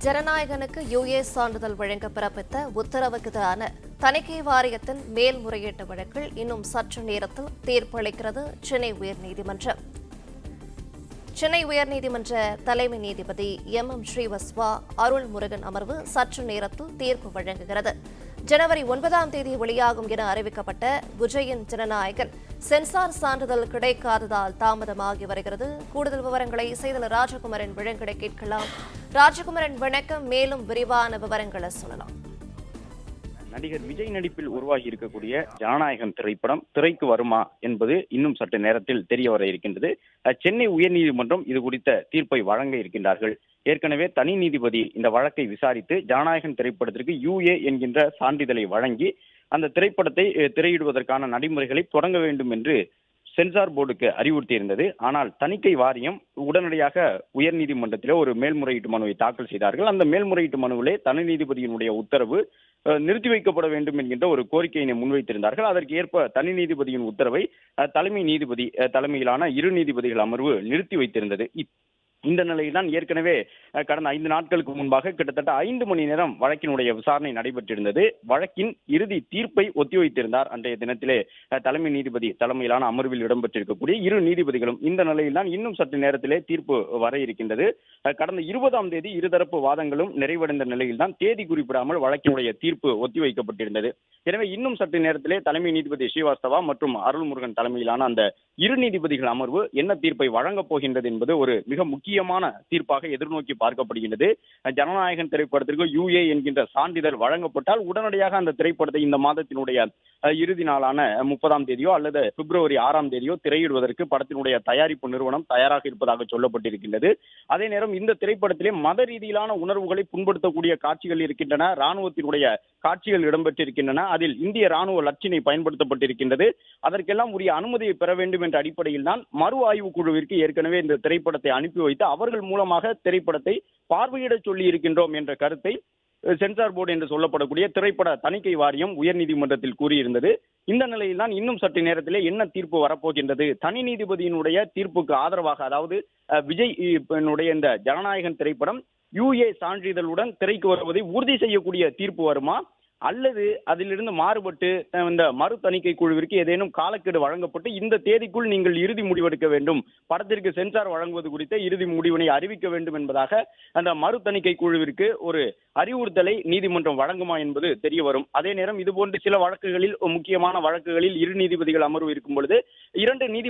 ஜனநாயகனுக்கு US சான்றிதழ் வழங்க பிறப்பித்த உத்தரவுக்கு எதிரான தணிக்கை வாரியத்தின் மேல்முறையீட்டு வழக்கில் இன்னும் சற்று நேரத்தில் தீர்ப்பு அளிக்கிறது சென்னை உயர்நீதிமன்றம். சென்னை உயர்நீதிமன்ற தலைமை நீதிபதி எம் ஸ்ரீவத்சவா அருள்முருகன் அமர்வு சற்று நேரத்தில் தீர்ப்பு வழங்குகிறது. ஜனவரி 9ஆம் தேதி வெளியாகும் என அறிவிக்கப்பட்ட விஜயின் ஜனநாயகன் சென்சார் சான்றிதழ் கிடைக்காததால் தாமதமாகி வருகிறது. கூடுதல் விவரங்களை செய்தியாளர் ராஜகுமாரன் வழங்கிட கேட்கலாம். ராஜகுமாரன் வணக்கம். மேலும் விரிவான விவரங்களை சொல்லலாம். நடிகர் விஜய் நடிப்பில் உருவாகி இருக்கக்கூடிய ஜனநாயகன் திரைப்படம் திரைக்கு வருமா என்பது இன்னும் சற்று நேரத்தில் தெரிய வர இருக்கின்றது. சென்னை உயர்நீதிமன்றம் இது குறித்த தீர்ப்பை வழங்க இருக்கின்றார்கள். ஏற்கனவே தனி நீதிபதி இந்த வழக்கை விசாரித்து ஜனநாயகன் திரைப்படத்திற்கு UA என்கின்ற சான்றிதழை வழங்கி அந்த திரைப்படத்தை திரையிடுவதற்கான நடைமுறைகளை தொடங்க வேண்டும் என்று சென்சார் போர்டுக்கு அறிவுறுத்தியிருந்தது. ஆனால் தணிக்கை வாரியம் உடனடியாக உயர்நீதிமன்றத்திலே ஒரு மேல்முறையீட்டு மனுவை தாக்கல் செய்தார்கள். அந்த மேல்முறையீட்டு மனுவிலே தனி நீதிபதியினுடைய உத்தரவு நிறுத்தி வைக்கப்பட வேண்டும் என்கின்ற ஒரு கோரிக்கையினை முன்வைத்திருந்தார்கள். அதற்கு ஏற்ப தனி நீதிபதியின் உத்தரவை தலைமை நீதிபதி தலைமையிலான 2 நீதிபதிகள் அமர்வு நிறுத்தி வைத்திருந்தது. இந்த நிலையில்தான் ஏற்கனவே கடந்த 5 நாட்களுக்கு முன்பாக கிட்டத்தட்ட 5 மணி நேரம் வழக்கினுடைய விசாரணை நடைபெற்றிருந்தது. வழக்கின் இறுதி தீர்ப்பை ஒத்திவைத்திருந்தார் அன்றைய தினத்திலே தலைமை நீதிபதி தலைமையிலான அமர்வில் இடம்பெற்றிருக்கக்கூடிய 2 நீதிபதிகளும். இந்த நிலையில்தான் இன்னும் சற்று நேரத்திலே தீர்ப்பு வர இருக்கின்றது. கடந்த 20ஆம் தேதி இருதரப்பு வாதங்களும் நிறைவடைந்த நிலையில்தான் தேதி குறிப்பிடாமல் வழக்கினுடைய தீர்ப்பு ஒத்திவைக்கப்பட்டிருந்தது. எனவே இன்னும் சற்று நேரத்திலே தலைமை நீதிபதி ஸ்ரீவாஸ்தவா மற்றும் அருள்முருகன் தலைமையிலான அந்த 2 நீதிபதிகள் அமர்வு என்ன தீர்ப்பை வழங்கப் போகின்றது என்பது ஒரு மிக முக்கியமான தீர்ப்பாக எதிர்நோக்கி பார்க்கப்படுகின்றது. ஜனநாயகன் திரைப்படத்திற்கு UA என்கின்ற சான்றிதழ் வழங்கப்பட்டால் உடனடியாக அந்த திரைப்படத்தை இந்த மாதத்தினுடைய இறுதி நாளான 30ஆம் தேதியோ அல்லது பிப்ரவரி 6ஆம் தேதியோ திரையிடுவதற்கு படத்தினுடைய தயாரிப்பு நிறுவனம் தயாராக இருப்பதாக சொல்லப்பட்டிருக்கின்றது. அதே நேரம் இந்த திரைப்படத்திலே மத ரீதியிலான உணர்வுகளை புண்படுத்தக்கூடிய காட்சிகள் இருக்கின்றன. ராணுவத்தினுடைய காட்சிகள் இடம்பெற்றிருக்கின்றன. அதில் இந்திய ராணுவ லட்சினை பயன்படுத்தப்பட்டிருக்கின்றது. அதற்கெல்லாம் உரிய அனுமதியை பெற வேண்டும் என்ற அடிப்படையில் தான் மறு ஆய்வு குழுவிற்கு ஏற்கனவே இந்த திரைப்படத்தை அனுப்பி வைத்து அவர்கள் மூலமாக திரைப்படத்தை பார்வையிட சொல்லி இருக்கின்றோம் என்ற கருத்தை சென்சார் போர்டு என்று சொல்லப்படக்கூடிய திரைப்பட தணிக்கை வாரியம் உயர்நீதிமன்றத்தில் கூறியிருந்தது. இந்த நிலையில் தான் இன்னும் சற்று நேரத்திலே என்ன தீர்ப்பு வரப்போகின்றது, தனி நீதிபதியினுடைய தீர்ப்புக்கு ஆதரவாக, அதாவது விஜய் இந்த ஜனநாயகன் திரைப்படம் UA சான்றிதழுடன் திரைக்கு வருவதை உறுதி செய்யக்கூடிய தீர்ப்பு வருமா, அல்லது அதிலிருந்து மாறுபட்டு இந்த மறு தணிக்கை குழுவிற்கு ஏதேனும் காலக்கெடு வழங்கப்பட்டு இந்த தேதிக்குள் நீங்கள் இறுதி முடிவெடுக்க வேண்டும், படத்திற்கு சென்சார் வழங்குவது குறித்த இறுதி முடிவினை அறிவிக்க வேண்டும் என்பதாக அந்த மறு தணிக்கை குழுவிற்கு ஒரு அறிவுறுத்தலை நீதிமன்றம் வழங்குமா என்பது தெரிய வரும். அதே நேரம் இதுபோன்று சில வழக்குகளில், முக்கியமான வழக்குகளில் 2 நீதிபதிகள் அமர்வு இருக்கும் பொழுது 2 நீதிபதி